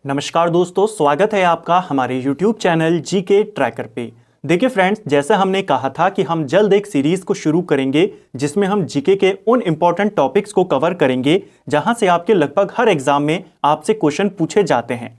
नमस्कार दोस्तों, स्वागत है आपका हमारे YouTube चैनल जीके ट्रैकर पे। देखिए फ्रेंड्स, जैसा हमने कहा था कि हम जल्द एक सीरीज को शुरू करेंगे जिसमें हम जीके के उन इंपॉर्टेंट टॉपिक्स को कवर करेंगे जहां से आपके लगभग हर एग्जाम में आपसे क्वेश्चन पूछे जाते हैं।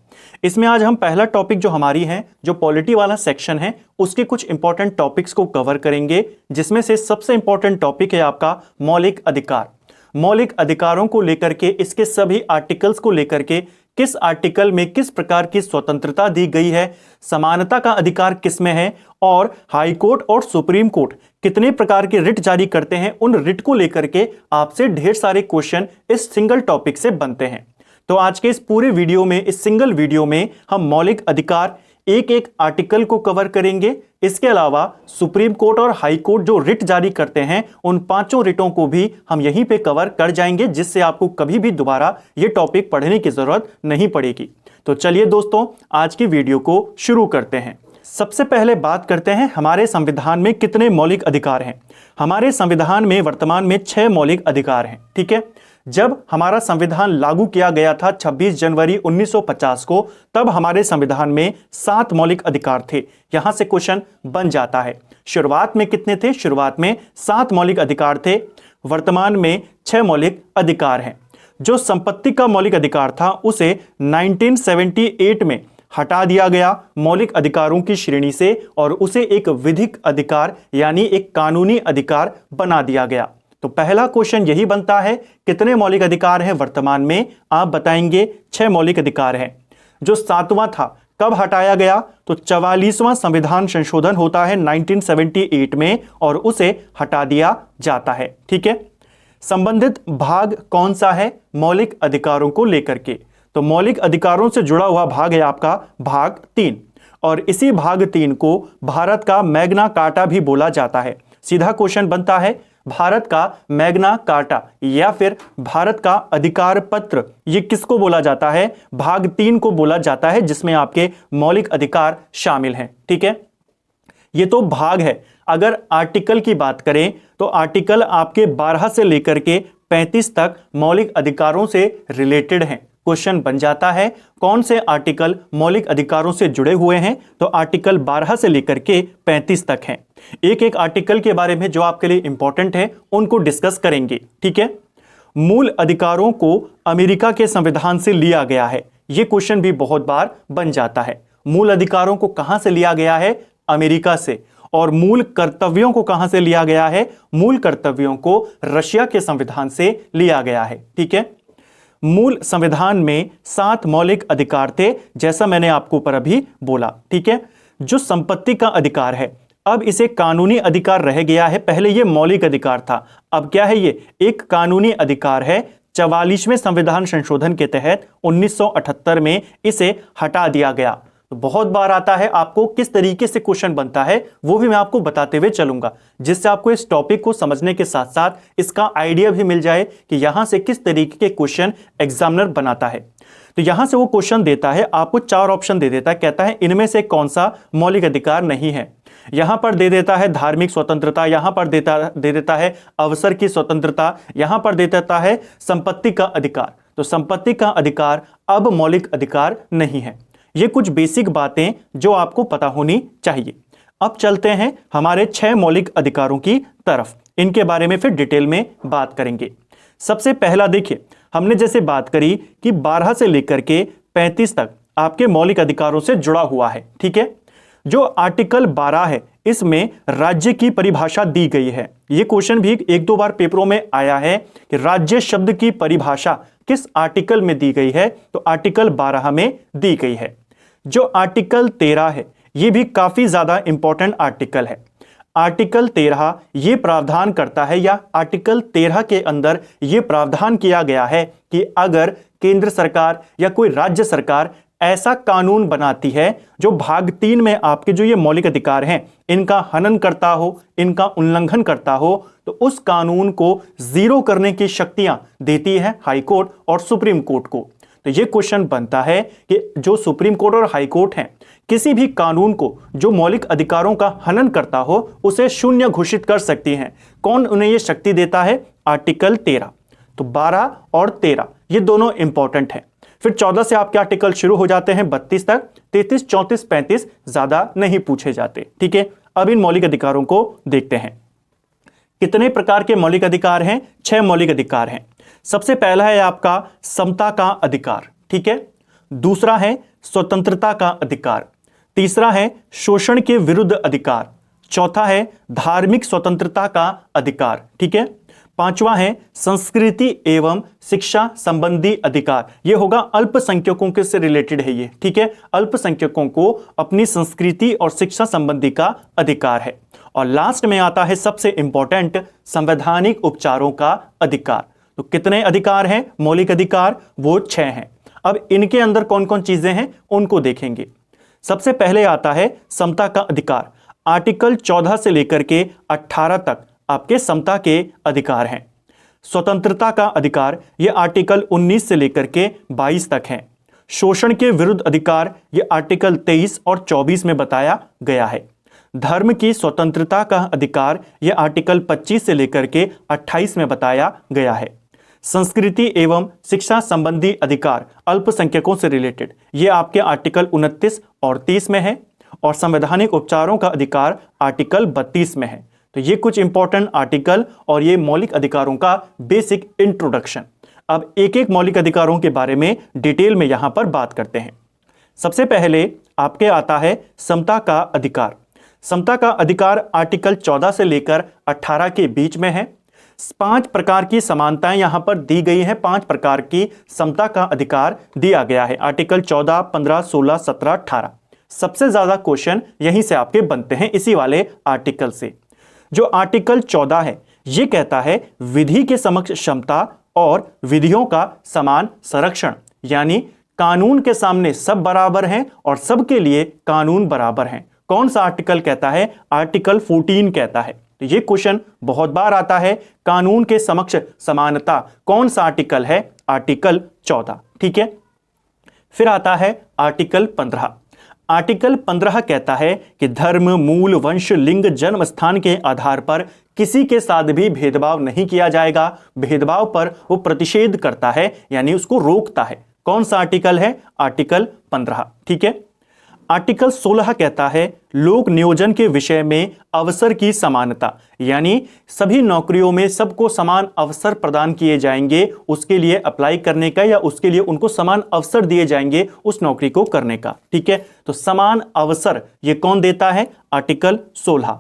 इसमें आज हम पहला टॉपिक जो हमारी है, जो पॉलिटी वाला सेक्शन है, उसके कुछ इंपॉर्टेंट टॉपिक्स को कवर करेंगे, जिसमें से सबसे इंपॉर्टेंट टॉपिक है आपका मौलिक अधिकार। मौलिक अधिकारों को लेकर के, इसके सभी आर्टिकल्स को लेकर के, किस आर्टिकल में किस प्रकार की स्वतंत्रता दी गई है, समानता का अधिकार किसमें है, और हाई कोर्ट और सुप्रीम कोर्ट कितने प्रकार के रिट जारी करते हैं, उन रिट को लेकर के आपसे ढेर सारे क्वेश्चन इस सिंगल टॉपिक से बनते हैं। तो आज के इस पूरे वीडियो में, इस सिंगल वीडियो में हम मौलिक अधिकार एक एक आर्टिकल को कवर करेंगे। इसके अलावा सुप्रीम कोर्ट और हाई कोर्ट जो रिट जारी करते हैं, उन पांचों रिटों को भी हम यहीं पे कवर कर जाएंगे, जिससे आपको कभी भी दोबारा ये टॉपिक पढ़ने की जरूरत नहीं पड़ेगी। तो चलिए दोस्तों, आज की वीडियो को शुरू करते हैं। सबसे पहले बात करते हैं हमारे संविधान में कितने मौलिक अधिकार हैं। हमारे संविधान में वर्तमान में 6 मौलिक अधिकार हैं। ठीक है, जब हमारा संविधान लागू किया गया था 26 जनवरी 1950 को, तब हमारे संविधान में 7 मौलिक अधिकार थे। यहां से क्वेश्चन बन जाता है, शुरुआत में कितने थे? शुरुआत में 7 मौलिक अधिकार थे, वर्तमान में 6 मौलिक अधिकार हैं। जो संपत्ति का मौलिक अधिकार था, उसे 1978 में हटा दिया गया मौलिक अधिकारों की श्रेणी से, और उसे एक विधिक अधिकार यानी एक कानूनी अधिकार बना दिया गया। तो पहला क्वेश्चन यही बनता है, कितने मौलिक अधिकार हैं वर्तमान में? आप बताएंगे 6 मौलिक अधिकार हैं। जो 7वां था, कब हटाया गया? तो 44वां संविधान संशोधन होता है 1978 में, और उसे हटा दिया जाता है। ठीक है, संबंधित भाग कौन सा है मौलिक अधिकारों को लेकर के? तो मौलिक अधिकारों से जुड़ा हुआ भाग है आपका भाग 3, और इसी भाग 3 को भारत का मैग्ना कार्टा भी बोला जाता है। सीधा क्वेश्चन बनता है, भारत का मैग्ना कार्टा या फिर भारत का अधिकार पत्र, ये किसको बोला जाता है? भाग 3 को बोला जाता है, जिसमें आपके मौलिक अधिकार शामिल हैं। ठीक है, ये तो भाग है। अगर आर्टिकल की बात करें तो आर्टिकल आपके 12 से लेकर के 35 तक मौलिक अधिकारों से रिलेटेड हैं। क्वेश्चन बन जाता है, कौन से आर्टिकल मौलिक अधिकारों से जुड़े हुए हैं? तो आर्टिकल 12 से लेकर के 35 तक हैं। एक एक आर्टिकल के बारे में जो आपके लिए इंपॉर्टेंट है, उनको डिस्कस करेंगे। ठीक है, मूल अधिकारों को अमेरिका के संविधान से लिया गया है। यह क्वेश्चन भी बहुत बार बन जाता है। मूल अधिकारों को कहां से लिया गया है? अमेरिका से। और मूल कर्तव्यों को कहां से लिया गया है? मूल कर्तव्यों को रशिया के संविधान से लिया गया है। ठीक है, मूल संविधान में 7 मौलिक अधिकार थे, जैसा मैंने आपको ऊपर अभी बोला। ठीक है, जो संपत्ति का अधिकार है, अब इसे कानूनी अधिकार रह गया है। पहले ये मौलिक अधिकार था, अब क्या है? ये एक कानूनी अधिकार है। 44वें संविधान संशोधन के तहत 1978 में इसे हटा दिया गया। तो बहुत बार आता है, आपको किस तरीके से क्वेश्चन बनता है वो भी मैं आपको बताते हुए चलूंगा, जिससे आपको इस टॉपिक को समझने के साथ साथ इसका आइडिया भी मिल जाए कि यहां से किस तरीके के क्वेश्चन एग्जामिनर बनाता है। तो यहां से वो क्वेश्चन देता है, आपको 4 ऑप्शन दे देता है, कहता है इनमें से कौन सा मौलिक अधिकार नहीं है। यहां पर दे देता है धार्मिक स्वतंत्रता, यहां पर दे देता है अवसर की स्वतंत्रता, यहां पर दे देता है संपत्ति का अधिकार। तो संपत्ति का अधिकार अब मौलिक अधिकार नहीं है। ये कुछ बेसिक बातें जो आपको पता होनी चाहिए। अब चलते हैं हमारे 6 मौलिक अधिकारों की तरफ। इनके बारे में फिर डिटेल में बात करेंगे। सबसे पहला देखिए, हमने जैसे बात करी कि 12 से लेकर के 35 तक आपके मौलिक अधिकारों से जुड़ा हुआ है। ठीक है, जो आर्टिकल 12 है, इसमें राज्य की परिभाषा दी गई है। यह क्वेश्चन भी 1-2 बार पेपरों में आया है कि राज्य शब्द की परिभाषा किस आर्टिकल में दी गई है? तो आर्टिकल 12 में दी गई है। जो आर्टिकल 13 है, यह भी काफी ज्यादा इंपॉर्टेंट आर्टिकल है। आर्टिकल 13 ये प्रावधान करता है, या आर्टिकल 13 के अंदर यह प्रावधान किया गया है कि अगर केंद्र सरकार या कोई राज्य सरकार ऐसा कानून बनाती है जो भाग 3 में आपके जो ये मौलिक अधिकार हैं, इनका हनन करता हो, इनका उल्लंघन करता हो, तो उस कानून को जीरो करने की शक्तियां देती है हाई कोर्ट और सुप्रीम कोर्ट को। तो ये क्वेश्चन बनता है कि जो सुप्रीम कोर्ट और हाई कोर्ट हैं, किसी भी कानून को जो मौलिक अधिकारों का हनन करता हो, उसे शून्य घोषित कर सकती हैं। कौन उन्हें यह शक्ति देता है? आर्टिकल 13। तो 12 और 13 ये दोनों इंपॉर्टेंट हैं। फिर 14 से आपके आर्टिकल शुरू हो जाते हैं 32 तक, 33, 34, 35 ज्यादा नहीं पूछे जाते। ठीक है, अब इन मौलिक अधिकारों को देखते हैं। कितने प्रकार के मौलिक अधिकार हैं? 6 मौलिक अधिकार हैं। सबसे पहला है आपका समता का अधिकार। ठीक है, दूसरा है स्वतंत्रता का अधिकार, तीसरा है शोषण के विरुद्ध अधिकार, चौथा है धार्मिक स्वतंत्रता का अधिकार। ठीक है, पांचवा है संस्कृति एवं शिक्षा संबंधी अधिकार। यह होगा अल्पसंख्यकों के से रिलेटेड है ये। ठीक है, अल्पसंख्यकों को अपनी संस्कृति और शिक्षा संबंधी का अधिकार है। और लास्ट में आता है सबसे इंपॉर्टेंट, संवैधानिक उपचारों का अधिकार। तो कितने अधिकार हैं मौलिक अधिकार? वो 6 हैं। अब इनके अंदर कौन कौन चीजें हैं उनको देखेंगे। सबसे पहले आता है समता का अधिकार। आर्टिकल 14 से लेकर के 18 तक आपके समता के अधिकार हैं। स्वतंत्रता का अधिकार ये आर्टिकल 19 से लेकर के 22 तक हैं। शोषण के विरुद्ध अधिकार ये आर्टिकल 23 और 24 में बताया गया है। धर्म की स्वतंत्रता का अधिकार ये आर्टिकल 25 से लेकर के 28 में बताया गया है। संस्कृति एवं शिक्षा संबंधी अधिकार अल्पसंख्यकों से रिलेटेड ये आपके आर्टिकल 29 और 30 में है। और संवैधानिक उपचारों का अधिकार आर्टिकल 32 में है। तो ये कुछ इंपॉर्टेंट आर्टिकल और ये मौलिक अधिकारों का बेसिक इंट्रोडक्शन। अब एक एक मौलिक अधिकारों के बारे में डिटेल में यहां पर बात करते हैं। सबसे पहले आपके आता है समता का अधिकार। समता का अधिकार आर्टिकल 14 से लेकर 18 के बीच में है। 5 प्रकार की समानताएं यहां पर दी गई हैं। 5 प्रकार की समता का अधिकार दिया गया है आर्टिकल 14, 15, 16, 17, 18। सबसे ज्यादा क्वेश्चन यहीं से आपके बनते हैं इसी वाले आर्टिकल से। जो आर्टिकल 14 है यह कहता है विधि के समक्ष क्षमता और विधियों का समान संरक्षण, यानी कानून के सामने सब बराबर हैं और सबके लिए कानून बराबर हैं। कौन सा आर्टिकल कहता है? आर्टिकल 14 कहता है। तो ये क्वेश्चन बहुत बार आता है, कानून के समक्ष समानता कौन सा आर्टिकल है? आर्टिकल 14। ठीक है, फिर आता है आर्टिकल 15। आर्टिकल 15 कहता है कि धर्म, मूल, वंश, लिंग, जन्म स्थान के आधार पर किसी के साथ भी भेदभाव नहीं किया जाएगा। भेदभाव पर वो प्रतिषेध करता है, यानी उसको रोकता है। कौन सा आर्टिकल है? आर्टिकल 15। ठीक है, आर्टिकल 16 कहता है लोक नियोजन के विषय में अवसर की समानता, यानी सभी नौकरियों में सबको समान अवसर प्रदान किए जाएंगे, उसके लिए अप्लाई करने का या उसके लिए उनको समान अवसर दिए जाएंगे उस नौकरी को करने का। ठीक है, तो समान अवसर ये कौन देता है? आर्टिकल 16।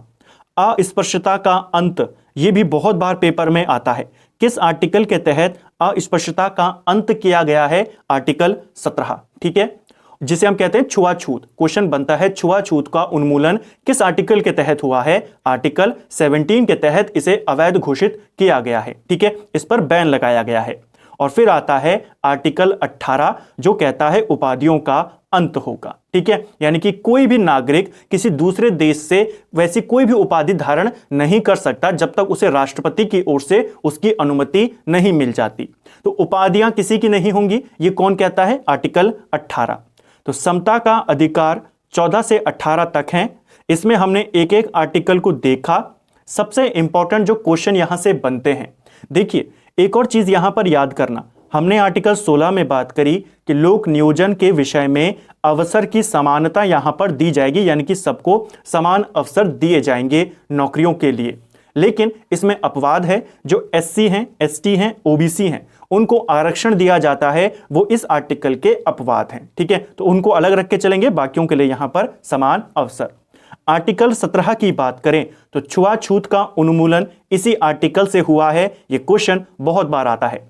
अस्पृश्यता का अंत ये भी बहुत बार पेपर में आता है। किस आर्टिकल के तहत अस्पृश्यता का अंत किया गया है? आर्टिकल 17। ठीक है, जिसे हम कहते हैं छुआछूत। क्वेश्चन बनता है छुआछूत का उन्मूलन किस आर्टिकल के तहत हुआ है? आर्टिकल 17 के तहत इसे अवैध घोषित किया गया है। ठीक है, इस पर बैन लगाया गया है। और फिर आता है आर्टिकल 18 जो कहता है उपाधियों का अंत होगा। ठीक है, यानी कि कोई भी नागरिक किसी दूसरे देश से वैसी कोई भी उपाधि धारण नहीं कर सकता जब तक उसे राष्ट्रपति की ओर से उसकी अनुमति नहीं मिल जाती। तो उपाधियां किसी की नहीं होंगी, ये कौन कहता है? आर्टिकल 18। तो समता का अधिकार 14 से 18 तक हैं। इसमें हमने एक एक आर्टिकल को देखा। सबसे इंपॉर्टेंट जो क्वेश्चन यहां से बनते हैं, देखिए एक और चीज यहां पर याद करना, हमने आर्टिकल 16 में बात करी कि लोक नियोजन के विषय में अवसर की समानता यहां पर दी जाएगी, यानी कि सबको समान अवसर दिए जाएंगे नौकरियों के लिए। लेकिन इसमें अपवाद है, जो एससी हैं, एसटी हैं, ओबीसी हैं, उनको आरक्षण दिया जाता है, वो इस आर्टिकल के अपवाद हैं। ठीक है, तो उनको अलग रख के चलेंगे, बाकियों के लिए यहां पर समान अवसर। आर्टिकल 17 की बात करें तो छुआछूत का उन्मूलन इसी आर्टिकल से हुआ है, ये क्वेश्चन बहुत बार आता है।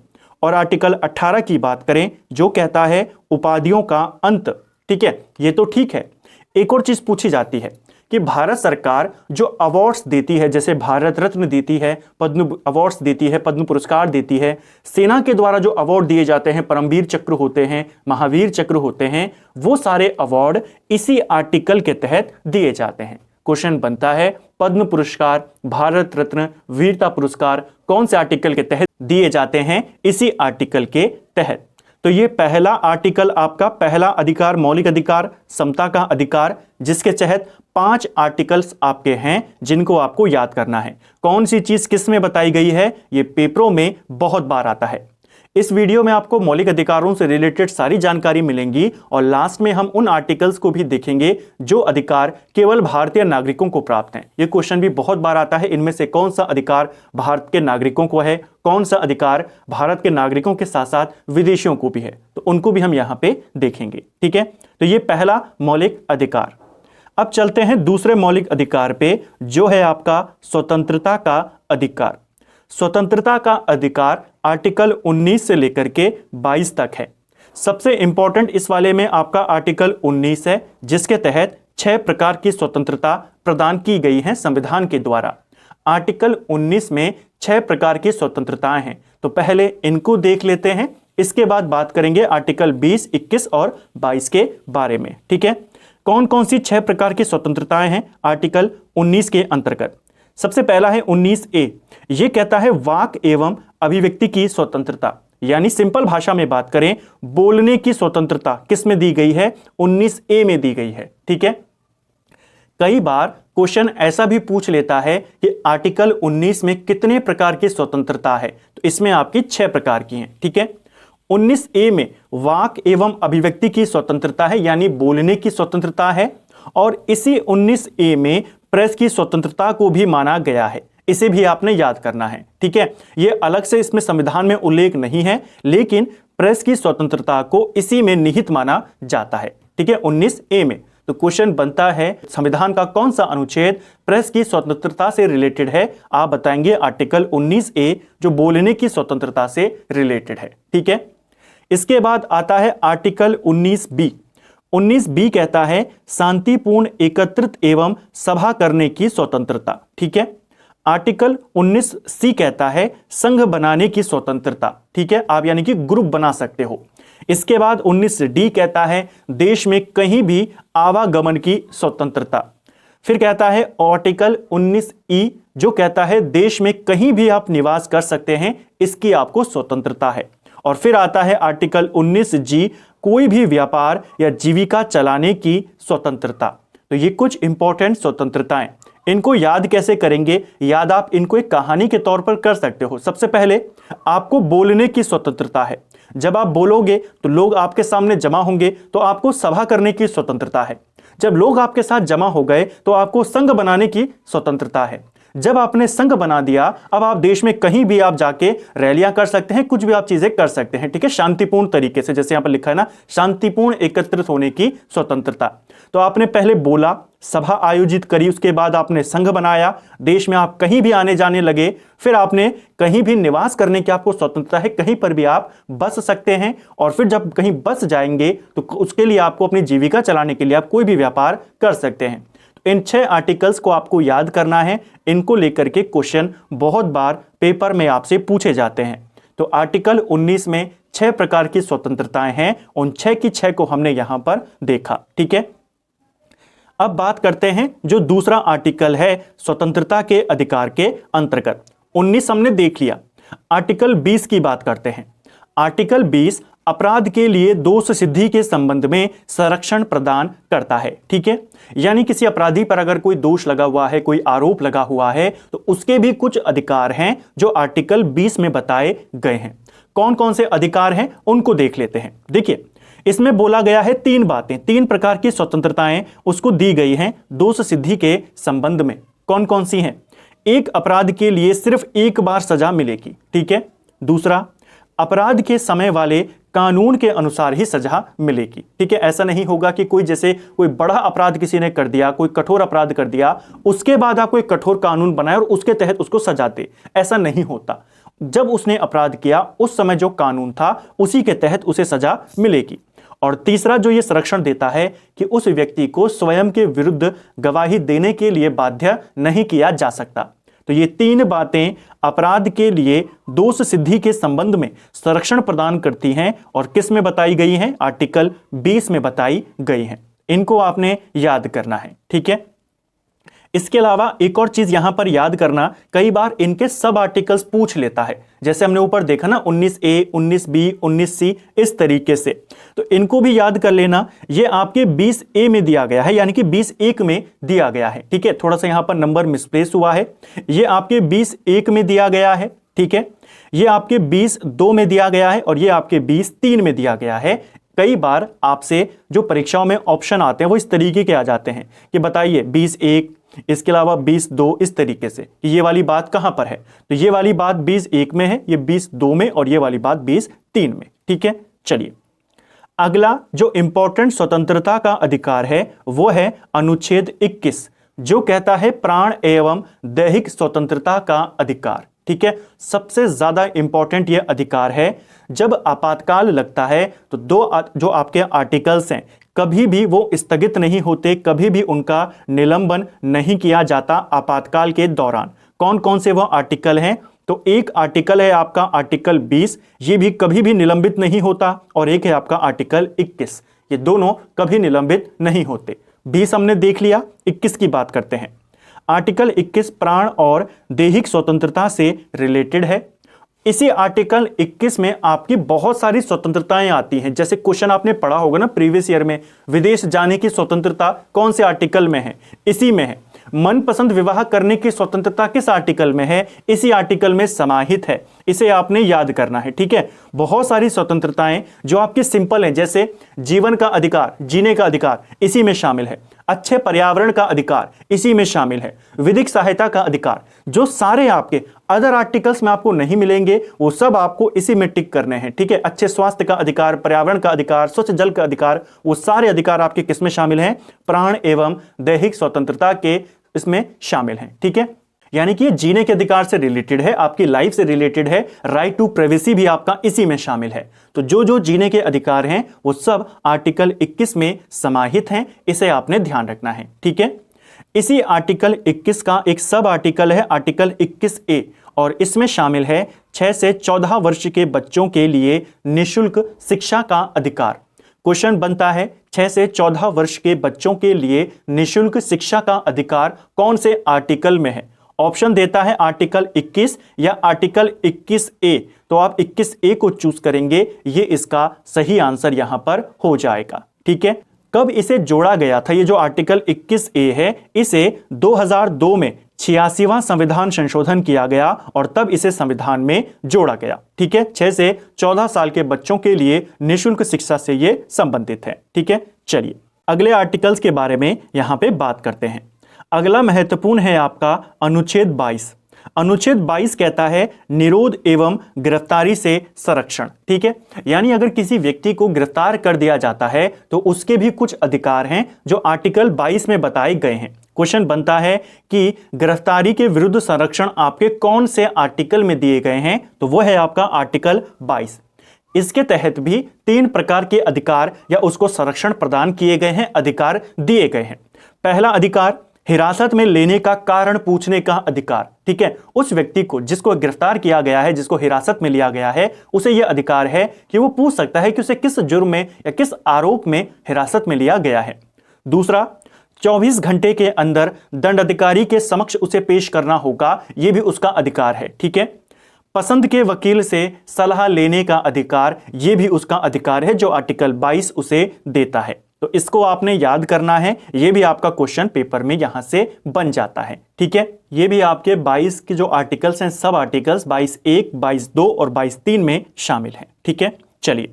और आर्टिकल 18 की बात करें जो कहता है उपाधियों का अंत। ठीक है, ये तो ठीक है। एक और चीज पूछी जाती है कि भारत सरकार जो अवार्ड्स देती है, जैसे भारत रत्न देती है, पद्म अवार्ड्स देती है, पद्म पुरस्कार देती है, सेना के द्वारा जो अवार्ड दिए जाते हैं, परमवीर चक्र होते हैं, महावीर चक्र होते हैं, वो सारे अवार्ड इसी आर्टिकल के तहत दिए जाते हैं। क्वेश्चन बनता है पद्म पुरस्कार, भारत रत्न, वीरता पुरस्कार कौन से आर्टिकल के तहत दिए जाते हैं? इसी आर्टिकल के तहत। तो ये पहला आर्टिकल आपका पहला अधिकार, मौलिक अधिकार, समता का अधिकार, जिसके तहत 5 आर्टिकल्स आपके हैं जिनको आपको याद करना है। कौन सी चीज किस में बताई गई है, ये पेपरों में बहुत बार आता है। इस वीडियो में आपको मौलिक अधिकारों से रिलेटेड सारी जानकारी मिलेंगी और लास्ट में हम उन आर्टिकल्स को भी देखेंगे जो अधिकार केवल भारतीय नागरिकों को प्राप्त हैं। ये क्वेश्चन भी बहुत बार आता है, इनमें से कौन सा अधिकार भारत के नागरिकों को है, कौन सा अधिकार भारत के नागरिकों के साथ साथ विदेशियों को भी है, तो उनको भी हम यहां पे देखेंगे। ठीक है, तो ये पहला मौलिक अधिकार। अब चलते हैं दूसरे मौलिक अधिकार पे, जो है आपका स्वतंत्रता का अधिकार। स्वतंत्रता का अधिकार आर्टिकल 19 से लेकर के 22 तक है। सबसे इंपॉर्टेंट इस वाले में आपका आर्टिकल 19 है, जिसके तहत 6 प्रकार की स्वतंत्रता प्रदान की गई है संविधान के द्वारा। आर्टिकल 19 में 6 प्रकार की स्वतंत्रताएं हैं, तो पहले इनको देख लेते हैं, इसके बाद बात करेंगे आर्टिकल 20, 21 और 22 के बारे में। ठीक है, कौन कौन सी 6 प्रकार की स्वतंत्रताएं हैं आर्टिकल 19 के अंतर्गत। सबसे पहला है 19A। यह कहता है वाक एवं अभिव्यक्ति की स्वतंत्रता, यानी सिंपल भाषा में बात करें, बोलने की स्वतंत्रता किस में दी गई है, 19A में दी गई है। ठीक है, कई बार क्वेश्चन ऐसा भी पूछ लेता है कि आर्टिकल 19 में कितने प्रकार की स्वतंत्रता है, तो इसमें आपकी 6 प्रकार की हैं। ठीक है, 19A में वाक एवं अभिव्यक्ति की स्वतंत्रता है, यानी बोलने की स्वतंत्रता है, और इसी 19A में प्रेस की स्वतंत्रता को भी माना गया है। इसे भी आपने याद करना है। ठीक है, यह अलग से इसमें संविधान में उल्लेख नहीं है, लेकिन प्रेस की स्वतंत्रता को इसी में निहित माना जाता है। ठीक है, 19A में। तो क्वेश्चन बनता है, संविधान का कौन सा अनुच्छेद प्रेस की स्वतंत्रता से रिलेटेड है, आप बताएंगे आर्टिकल 19A, जो बोलने की स्वतंत्रता से रिलेटेड है। ठीक है, इसके बाद आता है आर्टिकल 19B। 19B कहता है शांतिपूर्ण एकत्रित एवं सभा करने की स्वतंत्रता। ठीक है, आर्टिकल 19C कहता है संघ बनाने की स्वतंत्रता। ठीक है, आप यानी कि ग्रुप बना सकते हो। इसके बाद 19D कहता है देश में कहीं भी आवागमन की स्वतंत्रता। फिर कहता है आर्टिकल 19E, जो कहता है देश में कहीं भी आप निवास कर सकते हैं, इसकी आपको स्वतंत्रता है। और फिर आता है आर्टिकल 19G, कोई भी व्यापार या जीविका चलाने की स्वतंत्रता। तो ये कुछ इंपॉर्टेंट स्वतंत्रताएं, इनको याद कैसे करेंगे, याद आप इनको एक कहानी के तौर पर कर सकते हो। सबसे पहले आपको बोलने की स्वतंत्रता है, जब आप बोलोगे तो लोग आपके सामने जमा होंगे, तो आपको सभा करने की स्वतंत्रता है। जब लोग आपके साथ जमा हो गए तो आपको संघ बनाने की स्वतंत्रता है। जब आपने संघ बना दिया, अब आप देश में कहीं भी आप जाके रैलियां कर सकते हैं, कुछ भी आप चीजें कर सकते हैं। ठीक है, शांतिपूर्ण तरीके से, जैसे यहां पर लिखा है ना, शांतिपूर्ण एकत्रित होने की स्वतंत्रता। तो आपने पहले बोला, सभा आयोजित करी, उसके बाद आपने संघ बनाया, देश में आप कहीं भी आने जाने लगे, फिर आपने कहीं भी निवास करने की आपको स्वतंत्रता है, कहीं पर भी आप बस सकते हैं, और फिर जब कहीं बस जाएंगे तो उसके लिए आपको अपनी जीविका चलाने के लिए आप कोई भी व्यापार कर सकते हैं। इन 6 आर्टिकल्स को आपको याद करना है, इनको लेकर के क्वेश्चन बहुत बार पेपर में आपसे पूछे जाते हैं। तो आर्टिकल 19 में 6 प्रकार की स्वतंत्रताएं हैं, उन 6 की 6 को हमने यहां पर देखा। ठीक है, अब बात करते हैं जो दूसरा आर्टिकल है स्वतंत्रता के अधिकार के अंतर्गत। 19 हमने देख लिया, आर्टिकल 20 की बात करते हैं। आर्टिकल 20 अपराध के लिए दोष सिद्धि के संबंध में संरक्षण प्रदान करता है। ठीक है, यानी किसी अपराधी पर अगर कोई दोष लगा हुआ है, कोई आरोप लगा हुआ है, तो उसके भी कुछ अधिकार हैं जो आर्टिकल 20 में बताए गए हैं। कौन कौन से अधिकार हैं उनको देख लेते हैं। देखिए, इसमें बोला गया है 3 बातें, 3 प्रकार की स्वतंत्रताएं उसको दी गई हैं दोष सिद्धि के संबंध में। कौन कौन सी हैं? एक, अपराध के लिए सिर्फ एक बार सजा मिलेगी। ठीक है, दूसरा, अपराध के समय वाले कानून के अनुसार ही सजा मिलेगी। ठीक है, ऐसा नहीं होगा कि कोई जैसे कोई बड़ा अपराध किसी ने कर दिया, कोई कठोर अपराध कर दिया, उसके बाद आप कोई कठोर कानून बनाए और उसके तहत उसको सजा दे, ऐसा नहीं होता। जब उसने अपराध किया उस समय जो कानून था उसी के तहत उसे सजा मिलेगी। और तीसरा जो ये संरक्षण देता है कि उस व्यक्ति को स्वयं के विरुद्ध गवाही देने के लिए बाध्य नहीं किया जा सकता। तो ये 3 बातें अपराध के लिए दोष सिद्धि के संबंध में संरक्षण प्रदान करती हैं और किस में बताई गई हैं? आर्टिकल 20 में बताई गई हैं। इनको आपने याद करना है। ठीक है, इसके अलावा एक और चीज यहां पर याद करना, कई बार इनके सब आर्टिकल्स पूछ लेता है, जैसे हमने ऊपर देखा ना 19A, 19B, 19C, इस तरीके से। तो इनको भी याद कर लेना। ये आपके 20A में दिया गया है, यानी कि 20(1) में दिया गया है। ठीक है, थोड़ा सा यहां पर नंबर मिसप्लेस हुआ है, ये आपके 20(1) में दिया गया है। ठीक है, ये आपके 20(2) में दिया गया है और ये आपके 20(3) में दिया गया है। कई बार आपसे जो परीक्षाओं में ऑप्शन आते हैं वो इस तरीके के आ जाते हैं कि बताइए 20(1), इसके अलावा 20(2), इस तरीके से कि ये वाली बात कहां पर है। तो ये वाली बात 20(1) में है, ये 20(2) में, और ये वाली बात 20(3) में। ठीक है, चलिए अगला जो इंपॉर्टेंट स्वतंत्रता का अधिकार है वो है अनुच्छेद 21, जो कहता है प्राण एवं दैहिक स्वतंत्रता का अधिकार। ठीक है, सबसे ज्यादा इंपॉर्टेंट यह अधिकार है। जब आपातकाल लगता है तो जो आपके आर्टिकल्स हैं कभी भी वो स्थगित नहीं होते, कभी भी उनका निलंबन नहीं किया जाता आपातकाल के दौरान। कौन कौन से वो आर्टिकल हैं? तो एक आर्टिकल है आपका आर्टिकल 20, ये भी कभी भी निलंबित नहीं होता, और एक है आपका आर्टिकल 21, ये दोनों कभी निलंबित नहीं होते। 20 हमने देख लिया, 21 की बात करते हैं। आर्टिकल 21 प्राण और दैहिक स्वतंत्रता से रिलेटेड है। इसी आर्टिकल 21 में आपकी बहुत सारी स्वतंत्रताएं आती हैं। जैसे क्वेश्चन आपने पढ़ा होगा ना प्रीवियस ईयर में, विदेश जाने की स्वतंत्रता कौन से आर्टिकल में है? इसी में है। मनपसंद विवाह करने की स्वतंत्रता किस आर्टिकल में है? इसी आर्टिकल में समाहित है। इसे आपने याद करना है। ठीक है, बहुत सारी स्वतंत्रताएं जो आपकी सिंपल हैं, जैसे जीवन का अधिकार, जीने का अधिकार, इसी में शामिल है। अच्छे पर्यावरण का अधिकार इसी में शामिल है। विधिक सहायता का अधिकार, जो सारे आपके अदर आर्टिकल्स में आपको नहीं मिलेंगे वो सब आपको इसी में टिक करने हैं। ठीक है, अच्छे स्वास्थ्य का अधिकार, पर्यावरण का अधिकार, स्वच्छ जल का अधिकार, वो सारे अधिकार आपके किस में शामिल हैं? प्राण एवं दैहिक स्वतंत्रता के इसमें शामिल हैं। ठीक है, यानी कि जीने के अधिकार से रिलेटेड है, आपकी लाइफ से रिलेटेड है। राइट टू प्राइवेसी भी आपका इसी में शामिल है। तो जो जो जीने के अधिकार हैं वो सब आर्टिकल 21 में समाहित हैं, इसे आपने ध्यान रखना है। ठीक है, इसी आर्टिकल 21 का एक सब आर्टिकल है आर्टिकल 21A, और इसमें शामिल है 6 से 14 वर्ष के बच्चों के लिए निःशुल्क शिक्षा का अधिकार। क्वेश्चन बनता है 6 से 14 वर्ष के बच्चों के लिए निःशुल्क शिक्षा का अधिकार कौन से आर्टिकल में है? ऑप्शन देता है आर्टिकल 21 या आर्टिकल 21A, तो आप 21A को चूज करेंगे, ये इसका सही आंसर यहां पर हो जाएगा। ठीक है, कब इसे जोड़ा गया था? ये जो आर्टिकल 21A है, इसे 2002 में 86वां संविधान संशोधन किया गया और तब इसे संविधान में जोड़ा गया। ठीक है, 6 से 14 साल के बच्चों के लिए निःशुल्क शिक्षा से ये संबंधित है। ठीक है, चलिए अगले आर्टिकल्स के बारे में यहां पे बात करते हैं। अगला महत्वपूर्ण है आपका अनुच्छेद 22। अनुच्छेद 22 कहता है निरोध एवं गिरफ्तारी से संरक्षण। ठीक है, यानी अगर किसी व्यक्ति को गिरफ्तार कर दिया जाता है तो उसके भी कुछ अधिकार हैं जो आर्टिकल 22 में बताए गए हैं। क्वेश्चन बनता है कि गिरफ्तारी के विरुद्ध संरक्षण आपके कौन से आर्टिकल में दिए गए हैं? तो वो है आपका आर्टिकल 22। इसके तहत भी 3 प्रकार के अधिकार या उसको संरक्षण प्रदान किए गए हैं, अधिकार दिए गए हैं। पहला अधिकार हिरासत में लेने का कारण पूछने का अधिकार। ठीक है, उस व्यक्ति को जिसको गिरफ्तार किया गया है, जिसको हिरासत में लिया गया है, उसे यह अधिकार है कि वो पूछ सकता है कि उसे किस जुर्म में या किस आरोप में हिरासत में लिया गया है। दूसरा, 24 घंटे के अंदर दंडाधिकारी के समक्ष उसे पेश करना होगा, यह भी उसका अधिकार है। ठीक है, पसंद के वकील से सलाह लेने का अधिकार, यह भी उसका अधिकार है जो आर्टिकल 22 उसे देता है। तो इसको आपने याद करना है, यह भी आपका क्वेश्चन पेपर में यहां से बन जाता है। ठीक है, ये भी आपके 22 के जो आर्टिकल्स हैं, सब आर्टिकल्स 22(1), 22(2) और 22(3) में शामिल हैं। ठीक है, चलिए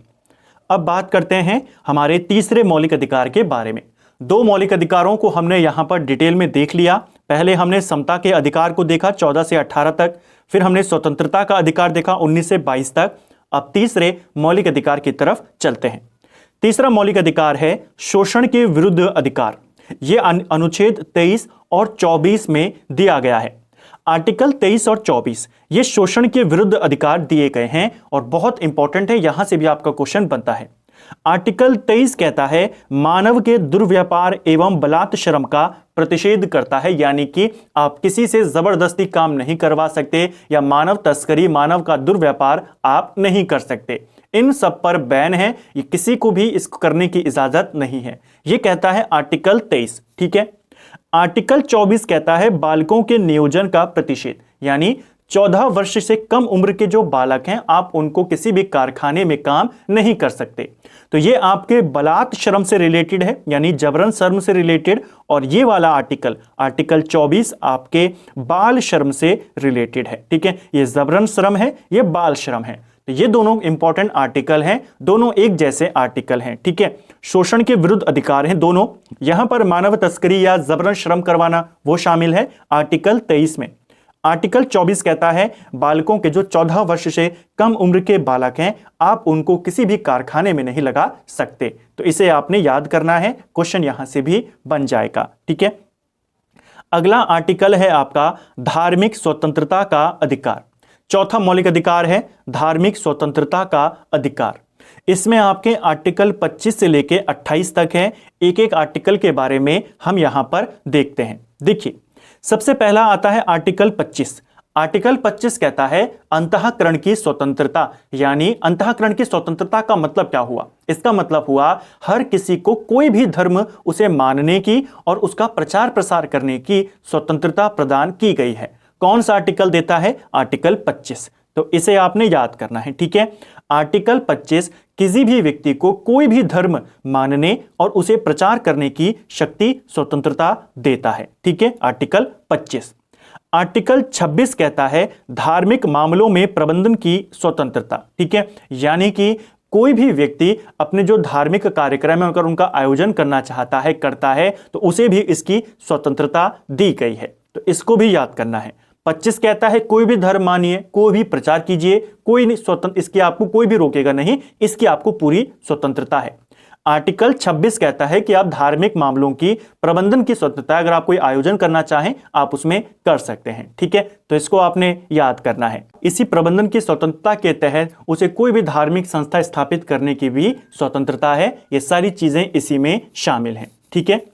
अब बात करते हैं हमारे तीसरे मौलिक अधिकार के बारे में। 2 मौलिक अधिकारों को हमने यहां पर डिटेल में देख लिया। पहले हमने समता के अधिकार को देखा 14 से 18 तक, फिर हमने स्वतंत्रता का अधिकार देखा 19 से 22 तक। अब तीसरे मौलिक अधिकार की तरफ चलते हैं। तीसरा मौलिक अधिकार है शोषण के विरुद्ध अधिकार। यह अनुच्छेद 23 और 24 में दिया गया है। आर्टिकल 23 और 24 ये शोषण के विरुद्ध अधिकार दिए गए हैं और बहुत इंपॉर्टेंट है, यहां से भी आपका क्वेश्चन बनता है। आर्टिकल 23 कहता है मानव के दुर्व्यापार एवं बलात्श्रम का प्रतिषेध करता है, यानी कि आप किसी से जबरदस्ती काम नहीं करवा सकते या मानव तस्करी, मानव का दुर्व्यापार आप नहीं कर सकते। इन सब पर बैन है, ये किसी को भी इसको करने की इजाजत नहीं है, ये कहता है आर्टिकल 23। ठीक है, आर्टिकल 24 कहता है बालकों के नियोजन का प्रतिषेध, यानी 14 वर्ष से कम उम्र के जो बालक हैं आप उनको किसी भी कारखाने में काम नहीं कर सकते। तो ये आपके बलात् श्रम से रिलेटेड है, यानी जबरन श्रम से रिलेटेड, और ये वाला आर्टिकल 24 आपके बाल श्रम से रिलेटेड है। ठीक है, ये जबरन श्रम है, ये बाल श्रम है। तो ये दोनों इंपॉर्टेंट आर्टिकल हैं, दोनों एक जैसे आर्टिकल हैं। ठीक है, शोषण के विरुद्ध अधिकार हैं दोनों। यहां पर मानव तस्करी या जबरन श्रम करवाना वो शामिल है आर्टिकल 23 में। आर्टिकल 24 कहता है बालकों के जो 14 वर्ष से कम उम्र के बालक हैं आप उनको किसी भी कारखाने में नहीं लगा सकते। तो इसे आपने याद करना है, क्वेश्चन यहां से भी बन जाएगा। ठीक है, अगला आर्टिकल है आपका धार्मिक स्वतंत्रता का अधिकार। चौथा मौलिक अधिकार है धार्मिक स्वतंत्रता का अधिकार। इसमें आपके आर्टिकल 25 से लेके 28 तक है। एक एक आर्टिकल के बारे में हम यहां पर देखते हैं। देखिए, सबसे पहला आता है आर्टिकल 25। आर्टिकल 25 कहता है अंतःकरण की स्वतंत्रता, यानी अंतःकरण की स्वतंत्रता का मतलब क्या हुआ? इसका मतलब हुआ हर किसी को कोई भी धर्म उसे मानने की और उसका प्रचार प्रसार करने की स्वतंत्रता प्रदान की गई है। कौन सा आर्टिकल देता है? आर्टिकल 25। तो इसे आपने याद करना है। ठीक है, आर्टिकल 25 किसी भी व्यक्ति को कोई भी धर्म मानने और उसे प्रचार करने की शक्ति, स्वतंत्रता देता है। ठीक है, आर्टिकल 25। आर्टिकल 26 कहता है धार्मिक मामलों में प्रबंधन की स्वतंत्रता। ठीक है, यानी कि कोई भी व्यक्ति अपने जो धार्मिक कार्यक्रम है अगर उनका आयोजन करना चाहता है, करता है, तो उसे भी इसकी स्वतंत्रता दी गई है। तो इसको भी याद करना है। 25 कहता है कोई भी धर्म मानिए, कोई भी प्रचार कीजिए, कोई नहीं स्वतंत्र, इसकी आपको कोई भी रोकेगा नहीं, इसकी आपको पूरी स्वतंत्रता है। आर्टिकल 26 कहता है कि आप धार्मिक मामलों की प्रबंधन की स्वतंत्रता, अगर आप कोई आयोजन करना चाहें आप उसमें कर सकते हैं। ठीक है, तो इसको आपने याद करना है। इसी प्रबंधन की स्वतंत्रता के तहत उसे कोई भी धार्मिक संस्था स्थापित करने की भी स्वतंत्रता है। ये सारी चीजें इसी में शामिल हैं। ठीक है,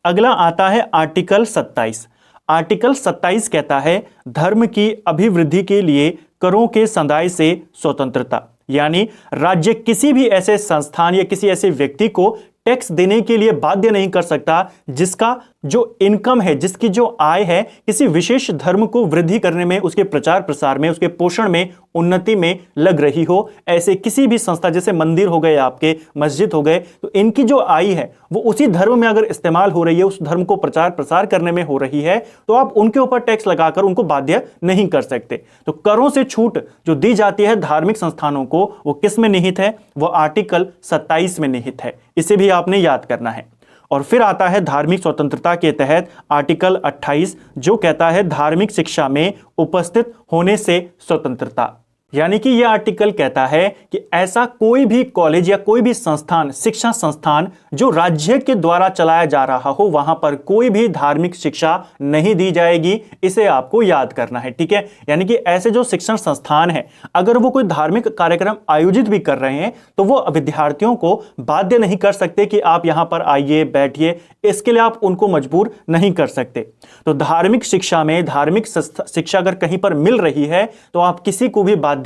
अगला आता है आर्टिकल 27। आर्टिकल 27 कहता है धर्म की अभिवृद्धि के लिए करों के संदाय से स्वतंत्रता, यानी राज्य किसी भी ऐसे संस्थान या किसी ऐसे व्यक्ति को टैक्स देने के लिए बाध्य नहीं कर सकता जिसका जो इनकम है, जिसकी जो आय है किसी विशेष धर्म को वृद्धि करने में, उसके प्रचार प्रसार में, उसके पोषण में, उन्नति में लग रही हो। ऐसे किसी भी संस्था, जैसे मंदिर हो गए, आपके मस्जिद हो गए, तो इनकी जो आय है वो उसी धर्म में अगर इस्तेमाल हो रही है, उस धर्म को प्रचार प्रसार करने में हो रही है, तो आप उनके ऊपर टैक्स लगाकर उनको बाध्य नहीं कर सकते। तो करों से छूट जो दी जाती है धार्मिक संस्थानों को, वो किस में निहित है? वो आर्टिकल 27 में निहित है। इसे भी आपने याद करना है। और फिर आता है धार्मिक स्वतंत्रता के तहत आर्टिकल 28, जो कहता है धार्मिक शिक्षा में उपस्थित होने से स्वतंत्रता, यानी कि यह आर्टिकल कहता है कि ऐसा कोई भी कॉलेज या कोई भी संस्थान, शिक्षा संस्थान जो राज्य के द्वारा चलाया जा रहा हो, वहां पर कोई भी धार्मिक शिक्षा नहीं दी जाएगी। इसे आपको याद करना है। ठीक है, यानी कि ऐसे जो शिक्षण संस्थान है अगर वो कोई धार्मिक कार्यक्रम आयोजित भी कर रहे हैं तो वो विद्यार्थियों को बाध्य नहीं कर सकते कि आप यहां पर आइए, बैठिए। इसके लिए आप उनको मजबूर नहीं कर सकते। तो धार्मिक शिक्षा में, धार्मिक शिक्षा अगर कहीं पर मिल रही है तो आप किसी को भी बाध्य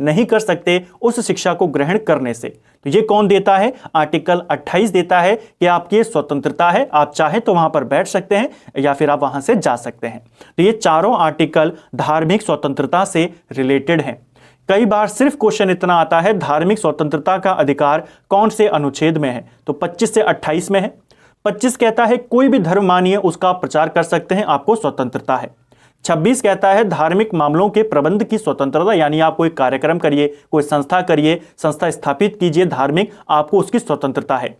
नहीं कर सकते उस शिक्षा को ग्रहण करने से। तो ये कौन देता है? आर्टिकल 28 देता है कि आपकी स्वतंत्रता है, आप चाहे तो वहां पर बैठ सकते हैं या फिर आप वहां से जा सकते हैं। तो ये चारों आर्टिकल धार्मिक स्वतंत्रता से रिलेटेड हैं। कई बार सिर्फ क्वेश्चन इतना आता है धार्मिक स्वतंत्रता का अधिकार कौन से अनुच्छेद में है? तो 25 से 28 में है। 25 कहता है कोई भी धर्म मानिए उसका प्रचार कर सकते हैं, आपको स्वतंत्रता है। 26 कहता है धार्मिक मामलों के प्रबंध की स्वतंत्रता, यानी आप कोई कार्यक्रम करिए, कोई संस्था करिए, संस्था स्थापित कीजिए धार्मिक, आपको उसकी स्वतंत्रता है।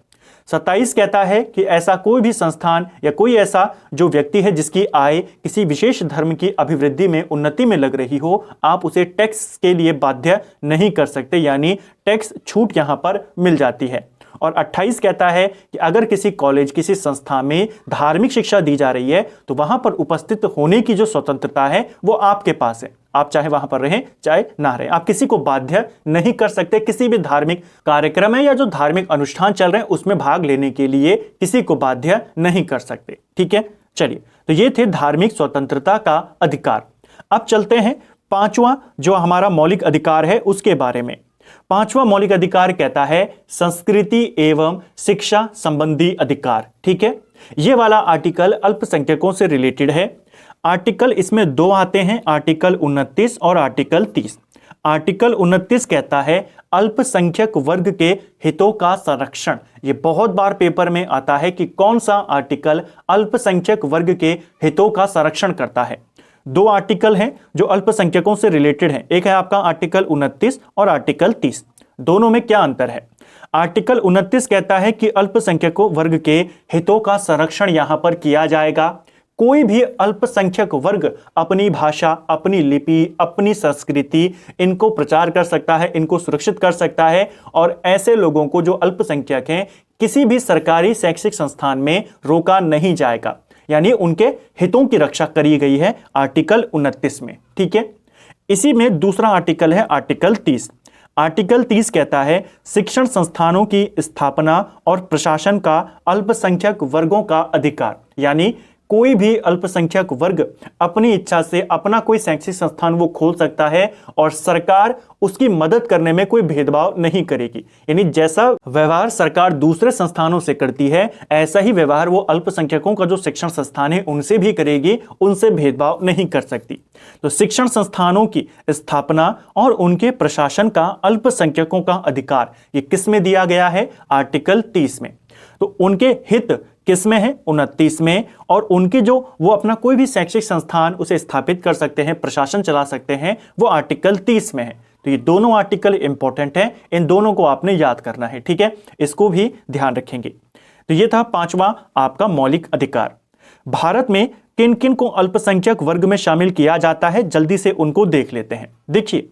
27 कहता है कि ऐसा कोई भी संस्थान या कोई ऐसा जो व्यक्ति है जिसकी आय किसी विशेष धर्म की अभिवृद्धि में, उन्नति में लग रही हो, आप उसे टैक्स के लिए बाध्य नहीं कर सकते, यानी टैक्स छूट यहां पर मिल जाती है। और 28 कहता है कि अगर किसी कॉलेज, किसी संस्था में धार्मिक शिक्षा दी जा रही है तो वहां पर उपस्थित होने की जो स्वतंत्रता है वो आपके पास है। आप चाहे वहां पर रहें चाहे ना रहें, आप किसी को बाध्य नहीं कर सकते। किसी भी धार्मिक कार्यक्रम है या जो धार्मिक अनुष्ठान चल रहे हैं उसमें भाग लेने के लिए किसी को बाध्य नहीं कर सकते। ठीक है, चलिए, तो ये थे धार्मिक स्वतंत्रता का अधिकार। अब चलते हैं पांचवा जो हमारा मौलिक अधिकार है उसके बारे में। पांचवा मौलिक अधिकार कहता है संस्कृति एवं शिक्षा संबंधी अधिकार। ठीक है, यह वाला आर्टिकल अल्पसंख्यकों से रिलेटेड है। आर्टिकल इसमें दो आते हैं, आर्टिकल 29 और आर्टिकल 30। आर्टिकल 29 कहता है अल्पसंख्यक वर्ग के हितों का संरक्षण। ये बहुत बार पेपर में आता है कि कौन सा आर्टिकल अल्पसंख्यक वर्ग के हितों का संरक्षण करता है। दो आर्टिकल हैं जो अल्पसंख्यकों से रिलेटेड हैं, एक है आपका आर्टिकल 29 और आर्टिकल 30। दोनों में क्या अंतर है? आर्टिकल 29 कहता है कि अल्पसंख्यकों वर्ग के हितों का संरक्षण यहां पर किया जाएगा। कोई भी अल्पसंख्यक वर्ग अपनी भाषा, अपनी लिपि, अपनी संस्कृति इनको प्रचार कर सकता है, इनको सुरक्षित कर सकता है, और ऐसे लोगों को जो अल्पसंख्यक हैं किसी भी सरकारी शैक्षिक संस्थान में रोका नहीं जाएगा। यानी उनके हितों की रक्षा करी गई है आर्टिकल 29 में। ठीक है, इसी में दूसरा आर्टिकल है आर्टिकल 30। आर्टिकल 30 कहता है शिक्षण संस्थानों की स्थापना और प्रशासन का अल्पसंख्यक वर्गों का अधिकार। यानी कोई भी अल्पसंख्यक वर्ग अपनी इच्छा से अपना कोई शैक्षिक संस्थान वो खोल सकता है और सरकार उसकी मदद करने में कोई भेदभाव नहीं करेगी। यानी जैसा व्यवहार सरकार दूसरे संस्थानों से करती है ऐसा ही व्यवहार वो अल्पसंख्यकों का जो शिक्षण संस्थान है उनसे भी करेगी, उनसे भेदभाव नहीं कर सकती। तो शिक्षण संस्थानों की स्थापना और उनके प्रशासन का अल्पसंख्यकों का अधिकार ये किस में दिया गया है? आर्टिकल 30 में। तो उनके हित किस में है? 29 में। और उनके जो वो अपना कोई भी शैक्षिक संस्थान उसे स्थापित कर सकते हैं, प्रशासन चला सकते हैं, वो आर्टिकल 30 में है। तो ये दोनों आर्टिकल इंपॉर्टेंट हैं, इन दोनों को आपने याद करना है। ठीक है, इसको भी ध्यान रखेंगे। तो ये था पांचवा आपका मौलिक अधिकार। भारत में किन किन को अल्पसंख्यक वर्ग में शामिल किया जाता है, जल्दी से उनको देख लेते हैं। देखिए,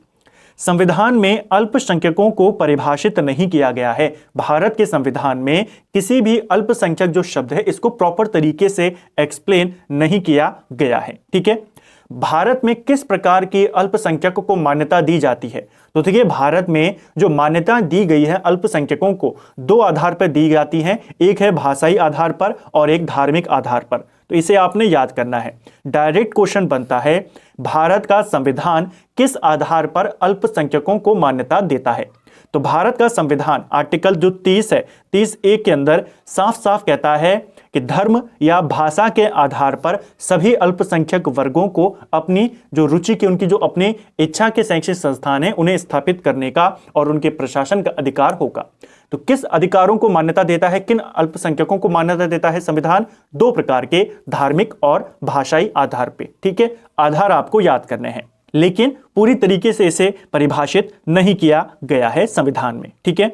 संविधान में अल्पसंख्यकों को परिभाषित नहीं किया गया है। भारत के संविधान में किसी भी अल्पसंख्यक जो शब्द है इसको प्रॉपर तरीके से एक्सप्लेन नहीं किया गया है। ठीक है, भारत में किस प्रकार की अल्पसंख्यकों को मान्यता दी जाती है? तो देखिए, भारत में जो मान्यता दी गई है अल्पसंख्यकों को दो आधार पर दी जाती है, एक है भाषाई आधार पर और एक धार्मिक आधार पर। तो इसे आपने याद करना है। डायरेक्ट क्वेश्चन बनता है, भारत का संविधान किस आधार पर अल्पसंख्यकों को मान्यता देता है? तो भारत का संविधान आर्टिकल जो 30 है, 30A के अंदर साफ साफ कहता है कि धर्म या भाषा के आधार पर सभी अल्पसंख्यक वर्गों को अपनी जो रुचि की, उनकी जो अपनी इच्छा के शैक्षिक संस्थान है उन्हें स्थापित करने का और उनके प्रशासन का अधिकार होगा। तो किस अधिकारों को मान्यता देता है, किन अल्पसंख्यकों को मान्यता देता है संविधान? दो प्रकार के, धार्मिक और भाषाई आधार पे। ठीक है, आधार आपको याद करने हैं, लेकिन पूरी तरीके से इसे परिभाषित नहीं किया गया है संविधान में। ठीक है,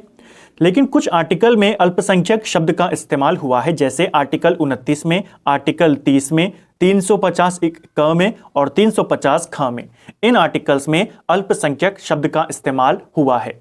लेकिन कुछ आर्टिकल में अल्पसंख्यक शब्द का इस्तेमाल हुआ है, जैसे आर्टिकल 29 में, आर्टिकल 30 में, 350 क में और 350 ख में। इन आर्टिकल्स में अल्पसंख्यक शब्द का इस्तेमाल हुआ है।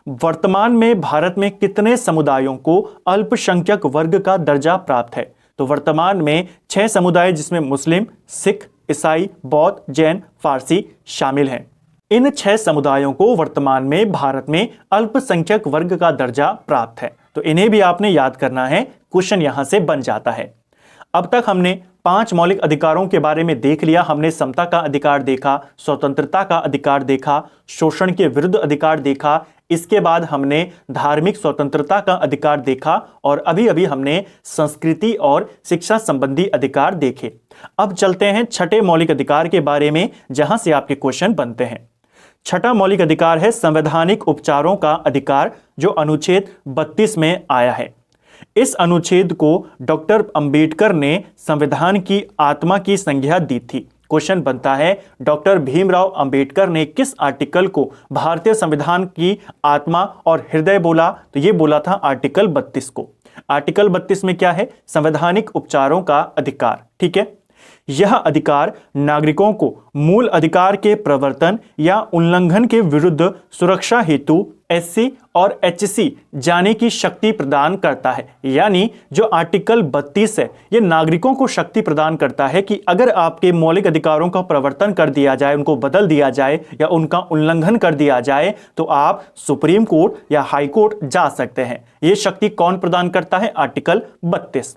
वर्तमान में भारत में कितने समुदायों को अल्पसंख्यक वर्ग का दर्जा प्राप्त है? तो वर्तमान में 6 समुदाय, जिसमें मुस्लिम, सिख, ईसाई, बौद्ध, जैन, फारसी शामिल हैं। इन 6 समुदायों को वर्तमान में भारत में अल्पसंख्यक वर्ग का दर्जा प्राप्त है। तो इन्हें भी आपने याद करना है, क्वेश्चन यहां से बन जाता है। अब तक हमने 5 मौलिक अधिकारों के बारे में देख लिया। हमने समता का अधिकार देखा, स्वतंत्रता का अधिकार देखा, शोषण के विरुद्ध अधिकार देखा, इसके बाद हमने धार्मिक स्वतंत्रता का अधिकार देखा और अभी अभी हमने संस्कृति और शिक्षा संबंधी अधिकार देखे। अब चलते हैं छठे मौलिक अधिकार के बारे में, जहां से आपके क्वेश्चन बनते हैं। छठा मौलिक अधिकार है संवैधानिक उपचारों का अधिकार, जो अनुच्छेद 32 में आया है। इस अनुच्छेद को डॉक्टर अंबेडकर ने संविधान की आत्मा की संज्ञा दी थी। क्वेश्चन बनता है, डॉक्टर भीमराव अंबेडकर ने किस आर्टिकल को भारतीय संविधान की आत्मा और हृदय बोला? तो ये बोला था आर्टिकल 32 को। आर्टिकल 32 में क्या है? संवैधानिक उपचारों का अधिकार। ठीक है, यह अधिकार नागरिकों को मूल अधिकार के प्रवर्तन या उल्लंघन के विरुद्ध सुरक्षा हेतु SC और HC जाने की शक्ति प्रदान करता है। यानी जो आर्टिकल 32 है ये नागरिकों को शक्ति प्रदान करता है कि अगर आपके मौलिक अधिकारों का प्रवर्तन कर दिया जाए, उनको बदल दिया जाए या उनका उल्लंघन कर दिया जाए, तो आप सुप्रीम कोर्ट या हाई कोर्ट जा सकते हैं। ये शक्ति कौन प्रदान करता है? आर्टिकल 32।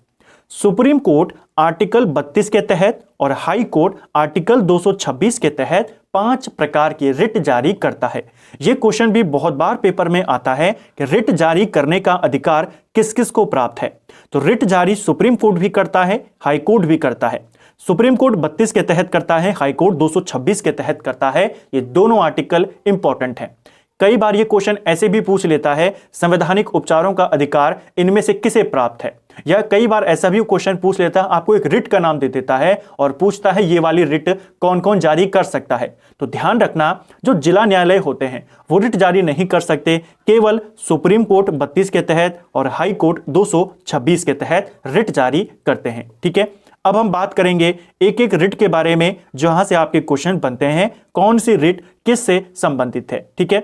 सुप्रीम कोर्ट आर्टिकल 32 के तहत और हाई कोर्ट आर्टिकल 226 के तहत 5 प्रकार की रिट जारी करता है। यह क्वेश्चन भी बहुत बार पेपर में आता है कि रिट जारी करने का अधिकार किस किस को प्राप्त है। तो रिट जारी सुप्रीम कोर्ट भी करता है, हाई कोर्ट भी करता है। सुप्रीम कोर्ट 32 के तहत करता है, हाई कोर्ट 226 के तहत करता है। ये दोनों आर्टिकल इंपॉर्टेंट हैं। कई बार ये क्वेश्चन ऐसे भी पूछ लेता है, संवैधानिक उपचारों का अधिकार इनमें से किसे प्राप्त है, या कई बार ऐसा भी क्वेश्चन पूछ लेता है, आपको एक रिट का नाम दे देता है और पूछता है ये वाली रिट कौन कौन जारी कर सकता है। तो ध्यान रखना, जो जिला न्यायालय होते हैं वो रिट जारी नहीं कर सकते, केवल सुप्रीम कोर्ट 32 के तहत और हाई कोर्ट 226 के तहत रिट जारी करते हैं। ठीक है, अब हम बात करेंगे एक एक रिट के बारे में जहां से आपके क्वेश्चन बनते हैं, कौन सी रिट किससे संबंधित है। ठीक है,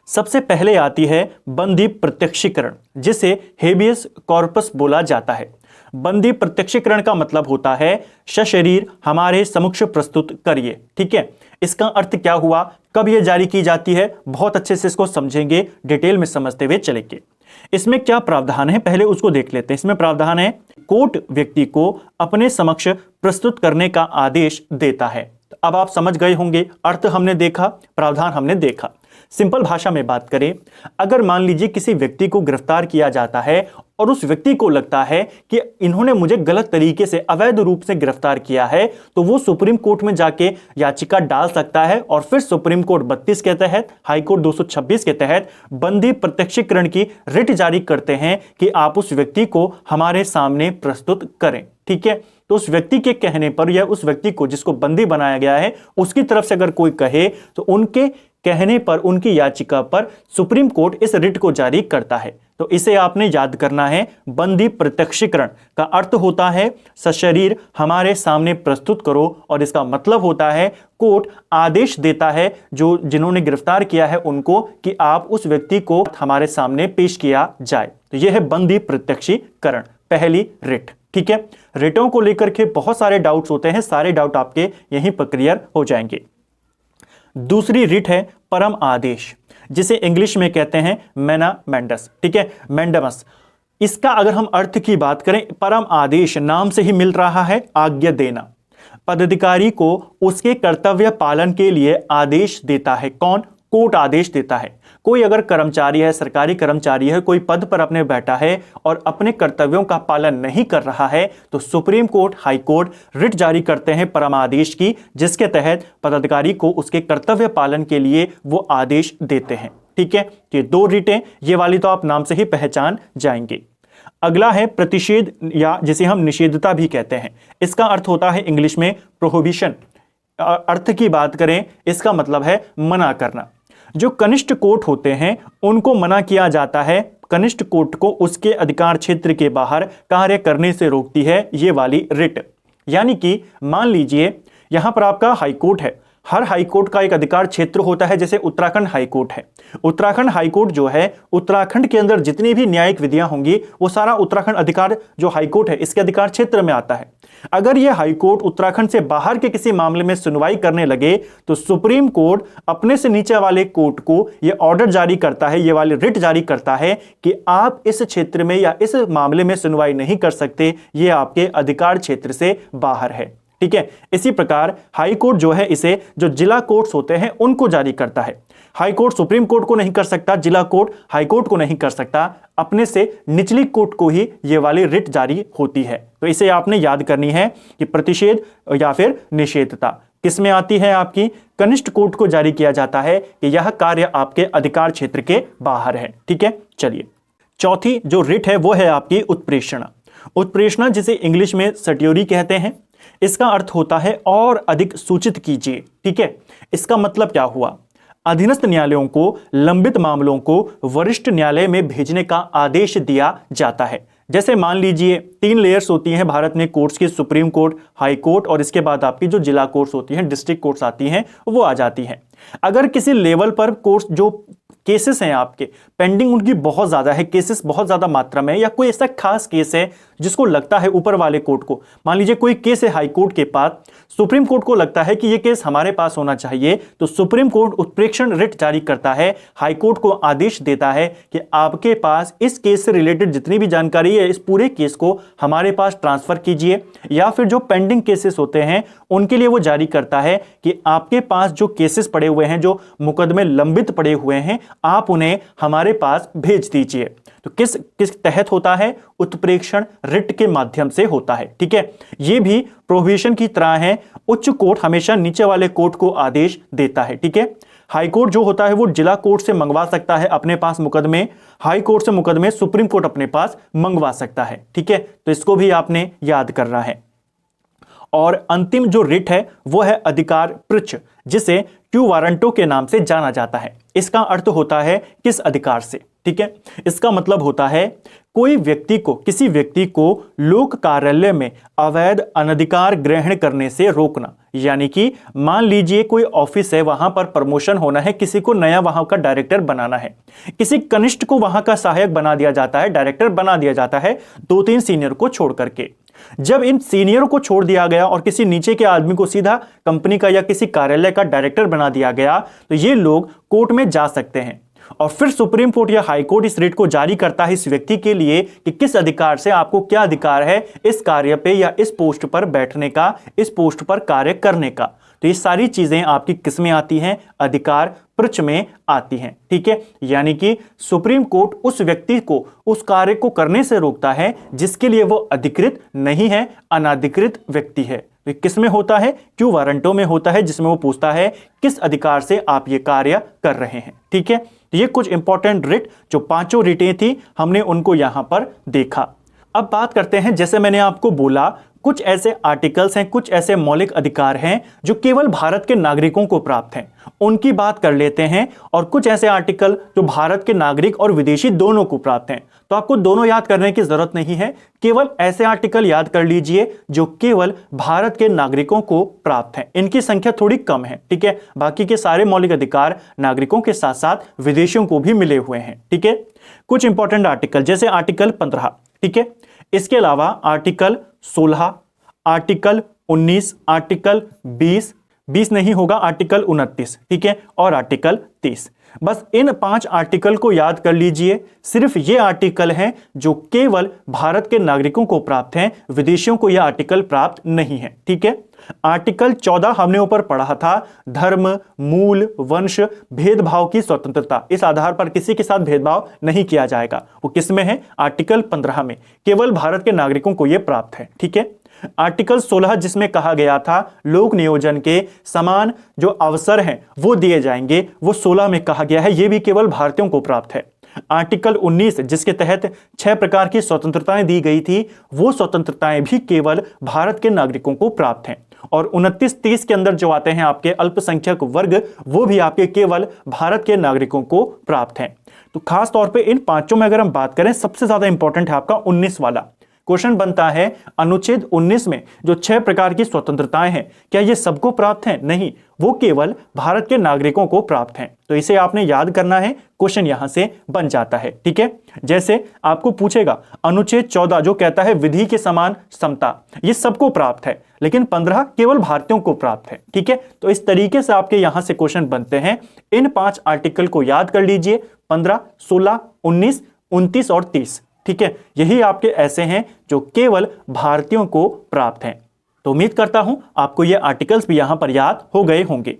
सबसे पहले आती है बंदी प्रत्यक्षीकरण, जिसे हेबियस कॉर्पस बोला जाता है। बंदी प्रत्यक्षीकरण का मतलब होता है सशरीर हमारे समक्ष प्रस्तुत करिए। ठीक है, इसका अर्थ क्या हुआ, कब यह जारी की जाती है, बहुत अच्छे से इसको समझेंगे, डिटेल में समझते हुए चलेंगे। इसमें क्या प्रावधान है पहले उसको देख लेते हैं। इसमें प्रावधान है, कोर्ट व्यक्ति को अपने समक्ष प्रस्तुत करने का आदेश देता है। अब आप समझ गए होंगे, अर्थ हमने देखा, प्रावधान हमने देखा। सिंपल भाषा में बात करें, अगर मान लीजिए किसी व्यक्ति को गिरफ्तार किया जाता है और उस व्यक्ति को लगता है कि इन्होंने मुझे गलत तरीके से, अवैध रूप से गिरफ्तार किया है, तो वो सुप्रीम कोर्ट में जाके याचिका डाल सकता है और फिर सुप्रीम कोर्ट 32 के तहत, हाई कोर्ट 226 के तहत बंदी प्रत्यक्षीकरण की रिट जारी करते हैं कि आप उस व्यक्ति को हमारे सामने प्रस्तुत करें। ठीक है, तो उस व्यक्ति के कहने पर या उस व्यक्ति को जिसको बंदी बनाया गया है उसकी तरफ से अगर कोई कहे तो उनके कहने पर, उनकी याचिका पर सुप्रीम कोर्ट इस रिट को जारी करता है। तो इसे आपने याद करना है। बंदी प्रत्यक्षीकरण का अर्थ होता है सशरीर हमारे सामने प्रस्तुत करो, और इसका मतलब होता है कोर्ट आदेश देता है जो जिन्होंने गिरफ्तार किया है उनको कि आप उस व्यक्ति को हमारे सामने पेश किया जाए। तो यह है बंदी प्रत्यक्षीकरण, पहली रिट। ठीक है, रिटों को लेकर के बहुत सारे डाउट्स होते हैं, सारे डाउट आपके यहीं पर क्लियर हो जाएंगे। दूसरी रिट है परम आदेश, जिसे इंग्लिश में कहते हैं मैना मैंडस। ठीक है, मैंडमस। इसका अगर हम अर्थ की बात करें, परम आदेश नाम से ही मिल रहा है आज्ञा देना। पदाधिकारी को उसके कर्तव्य पालन के लिए आदेश देता है। कौन? कोर्ट आदेश देता है। कोई अगर कर्मचारी है, सरकारी कर्मचारी है, कोई पद पर अपने बैठा है और अपने कर्तव्यों का पालन नहीं कर रहा है, तो supreme court, high court writ जारी करते हैं परमादेश की, जिसके तहत पदाधिकारी को उसके कर्तव्य पालन के लिए वो आदेश देते हैं। ठीक है, ये दो रिटें, ये वाली तो आप नाम से ही पहचान जाएंगे। अगला है प्रतिषेध, या जिसे हम निषेधता भी कहते हैं। इसका अर्थ होता है इंग्लिश में प्रोहिबिशन। अर्थ की बात करें, इसका मतलब है मना करना। जो कनिष्ठ कोर्ट होते हैं उनको मना किया जाता है, कनिष्ठ कोर्ट को उसके अधिकार क्षेत्र के बाहर कार्य करने से रोकती है ये वाली रिट। यानी कि मान लीजिए यहां पर आपका हाई कोर्ट है, हर हाई कोर्ट का एक अधिकार क्षेत्र होता है, जैसे उत्तराखंड हाई कोर्ट है। उत्तराखंड हाई कोर्ट जो है, उत्तराखंड के अंदर जितनी भी न्यायिक विधियां होंगी वो सारा उत्तराखंड अधिकार, जो हाई कोर्ट है, इसके अधिकार क्षेत्र में आता है। अगर यह हाई कोर्ट उत्तराखंड से बाहर के किसी मामले में सुनवाई करने लगे तो सुप्रीम कोर्ट अपने से नीचे वाले कोर्ट को यह ऑर्डर जारी करता है, ये वाली रिट जारी करता है कि आप इस क्षेत्र में या इस मामले में सुनवाई नहीं कर सकते, ये आपके अधिकार क्षेत्र से बाहर है। ठीक है, इसी प्रकार हाई कोर्ट जो है इसे जो जिला कोर्ट्स होते हैं उनको जारी करता है। हाई कोर्ट सुप्रीम कोर्ट को नहीं कर सकता, जिला कोर्ट हाई कोर्ट को नहीं कर सकता, अपने से निचली कोर्ट को ही ये वाली रिट जारी होती है। तो इसे आपने याद करनी है कि प्रतिषेध या फिर निषेधता किस में आती है, आपकी कनिष्ठ कोर्ट को जारी किया जाता है कि यह कार्य आपके अधिकार क्षेत्र के बाहर है। ठीक है, चलिए चौथी जो रिट है वो है आपकी उत्प्रेषणा। उत्प्रेषणा जिसे इंग्लिश में सट्योरी कहते हैं, इसका अर्थ होता है और अधिक सूचित कीजिए। ठीक है, इसका मतलब क्या हुआ, अधीनस्थ न्यायालयों को लंबित मामलों को वरिष्ठ न्यायालय में भेजने का आदेश दिया जाता है। जैसे मान लीजिए 3 लेयर्स होती हैं भारत में कोर्ट्स की, सुप्रीम कोर्ट, हाई कोर्ट और इसके बाद आपकी जो जिला कोर्ट्स होती हैं, डिस्ट्रिक्ट कोर्ट्स आती हैं, वो आ जाती हैं। अगर किसी लेवल पर कोर्ट्स जो केसेस हैं आपके पेंडिंग, उनकी बहुत ज्यादा है, केसेस बहुत ज्यादा मात्रा में, या कोई ऐसा खास केस है जिसको लगता है ऊपर वाले कोर्ट को, मान लीजिए कोई केस है हाई कोर्ट के पास, सुप्रीम कोर्ट को लगता है कि यह केस हमारे पास होना चाहिए, तो सुप्रीम कोर्ट उत्प्रेक्षण रिट जारी करता है, हाई कोर्ट को आदेश देता है कि आपके पास इस केस से रिलेटेड जितनी भी जानकारी है इस पूरे केस को हमारे पास ट्रांसफर कीजिए। या फिर जो पेंडिंग केसेस होते हैं उनके लिए वो जारी करता है कि आपके पास जो केसेस पड़े हुए हैं, जो मुकदमे लंबित पड़े हुए हैं, आप उन्हें हमारे पास भेज दीजिए। तो किस किस तहत होता है? उत्प्रेक्षण रिट के माध्यम से होता है। ठीक है, ये भी प्रोहिबिशन की तरह है। उच्च कोर्ट हमेशा नीचे वाले कोर्ट को आदेश देता है। ठीक है, हाई कोर्ट जो होता है वो जिला कोर्ट से मंगवा सकता है अपने पास मुकदमे, हाई कोर्ट से मुकदमे सुप्रीम कोर्ट अपने पास मंगवा सकता है। ठीक है, तो इसको भी आपने याद करना है। और अंतिम जो रिट है वो है अधिकार पृच्छ, जिसे क्यू वारंटो के नाम से जाना जाता है। इसका अर्थ होता है किस अधिकार से। ठीक है, इसका मतलब होता है कोई व्यक्ति को, किसी व्यक्ति को लोक कार्यालय में अवैध अनधिकार ग्रहण करने से रोकना। यानी कि मान लीजिए कोई ऑफिस है, वहां पर प्रमोशन होना है, किसी को नया वहां का डायरेक्टर बनाना है, किसी कनिष्ठ को वहां का सहायक बना दिया जाता है, डायरेक्टर बना दिया जाता है 2-3 सीनियर को छोड़ करके। जब इन सीनियरों को छोड़ दिया गया और किसी नीचे के आदमी को सीधा कंपनी का या किसी कार्यालय का डायरेक्टर बना दिया गया, तो ये लोग कोर्ट में जा सकते हैं और फिर सुप्रीम कोर्ट या हाई कोर्ट इस रिट को जारी करता है इस व्यक्ति के लिए कि किस अधिकार से, आपको क्या अधिकार है इस कार्य पे या इस पोस्ट पर बैठने का, इस पोस्ट पर कार्य करने का। तो ये सारी चीजें आपकी किस में आती हैं? अधिकार पृच्छ में आती हैं। ठीक है, यानी कि सुप्रीम कोर्ट उस व्यक्ति को उस कार्य को करने से रोकता है जिसके लिए वो अधिकृत नहीं है, अनाधिकृत व्यक्ति है। तो किस में होता है? क्यू वारंटो में होता है, जिसमें वो पूछता है किस अधिकार से आप ये कार्य कर रहे हैं। ठीक है, तो ये कुछ इंपॉर्टेंट रिट जो 5 रिटें थी, हमने उनको यहां पर देखा। अब बात करते हैं, जैसे मैंने आपको बोला, कुछ ऐसे आर्टिकल्स हैं, कुछ ऐसे मौलिक अधिकार हैं जो केवल भारत के नागरिकों को प्राप्त हैं, उनकी बात कर लेते हैं। और कुछ ऐसे आर्टिकल जो भारत के नागरिक और विदेशी दोनों को प्राप्त हैं। तो आपको दोनों याद करने की जरूरत नहीं है, केवल ऐसे आर्टिकल याद कर लीजिए जो केवल भारत के नागरिकों को प्राप्त हैं। इनकी संख्या थोड़ी कम है। ठीक है, बाकी के सारे मौलिक अधिकार नागरिकों के साथ साथ विदेशियों को भी मिले हुए हैं। ठीक है, कुछ इंपॉर्टेंट आर्टिकल जैसे आर्टिकल 15। ठीक है, इसके अलावा आर्टिकल 16, आर्टिकल 19, आर्टिकल 20 नहीं होगा, आर्टिकल 29। ठीक है, और आर्टिकल 30। बस इन 5 आर्टिकल को याद कर लीजिए। सिर्फ ये आर्टिकल हैं जो केवल भारत के नागरिकों को प्राप्त हैं, विदेशियों को यह आर्टिकल प्राप्त नहीं है। ठीक है, आर्टिकल 14 हमने ऊपर पढ़ा था, धर्म, मूल, वंश, भेदभाव की स्वतंत्रता। इस आधार पर किसी के साथ भेदभाव नहीं किया जाएगा। वो किस में है? आर्टिकल 15 में। केवल भारत के नागरिकों को यह प्राप्त है। ठीक है, आर्टिकल 16 जिसमें कहा गया था लोक नियोजन के समान जो अवसर हैं वो दिए जाएंगे, वो 16 में कहा गया है, ये भी केवल भारतीयों को प्राप्त है। आर्टिकल 19 जिसके तहत 6 प्रकार की स्वतंत्रताएं दी गई थी, वो स्वतंत्रताएं भी केवल भारत के नागरिकों को प्राप्त हैं। और 29-30 के अंदर जो आते हैं आपके अल्पसंख्यक वर्ग, वो भी आपके केवल भारत के नागरिकों को प्राप्त हैं। तो खास तौर पे इन 5 में अगर हम बात करें, सबसे ज्यादा इंपॉर्टेंट है आपका 19 वाला। क्वेश्चन बनता है अनुच्छेद 19 में जो 6 प्रकार की स्वतंत्रताएं हैं, क्या ये सबको प्राप्त हैं? नहीं, वो केवल भारत के नागरिकों को प्राप्त हैं। तो इसे आपने याद करना है, क्वेश्चन यहां से बन जाता है। ठीक है, जैसे आपको पूछेगा अनुच्छेद 14 जो कहता है विधि के समान समता, ये सबको प्राप्त है, लेकिन 15 केवल भारतीयों को प्राप्त है। ठीक है, तो इस तरीके से आपके यहां से क्वेश्चन बनते हैं। इन 5 आर्टिकल को याद कर लीजिए, 15, 16, 19, 29 और 30। ठीक है, यही आपके ऐसे हैं जो केवल भारतीयों को प्राप्त हैं। तो उम्मीद करता हूं आपको ये आर्टिकल्स भी यहां पर याद हो गए होंगे।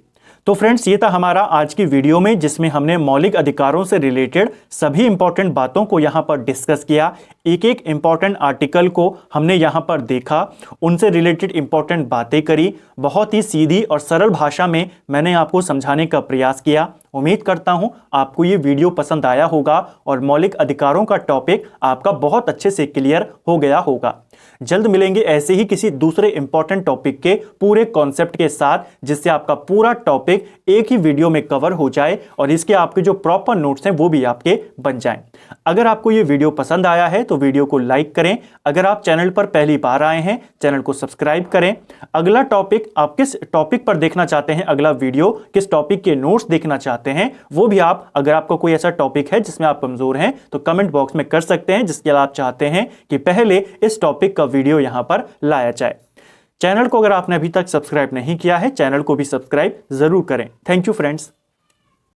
तो फ्रेंड्स, ये था हमारा आज की वीडियो में, जिसमें हमने मौलिक अधिकारों से रिलेटेड सभी इंपॉर्टेंट बातों को यहां पर डिस्कस किया। एक एक इंपॉर्टेंट आर्टिकल को हमने यहां पर देखा, उनसे रिलेटेड इंपॉर्टेंट बातें करी। बहुत ही सीधी और सरल भाषा में मैंने आपको समझाने का प्रयास किया। उम्मीद करता हूं आपको ये वीडियो पसंद आया होगा और मौलिक अधिकारों का टॉपिक आपका बहुत अच्छे से क्लियर हो गया होगा। जल्द मिलेंगे ऐसे ही किसी दूसरे इंपॉर्टेंट टॉपिक के पूरे कॉन्सेप्ट के साथ, जिससे आपका पूरा टॉपिक एक ही वीडियो में कवर हो जाए और इसके आपके जो प्रॉपर नोट्स हैं वो भी आपके बन जाएं। अगर आपको ये वीडियो पसंद आया है तो वीडियो को लाइक करें। अगर आप चैनल पर पहली बार आए हैं, चैनल को सब्सक्राइब करें। अगला टॉपिक, आप किस टॉपिक पर देखना चाहते हैं, अगला वीडियो किस टॉपिक के नोट्स देखना चाहते हैं, वो भी आप, अगर आपका कोई ऐसा टॉपिक है जिसमें आप कमजोर हैं तो कमेंट बॉक्स में कर सकते हैं, जिसके लिए आप चाहते हैं कि पहले इस टॉपिक का वीडियो यहां पर लाया जाए। चैनल को अगर आपने अभी तक सब्सक्राइब नहीं किया है, चैनल को भी सब्सक्राइब जरूर करें। Thank you friends.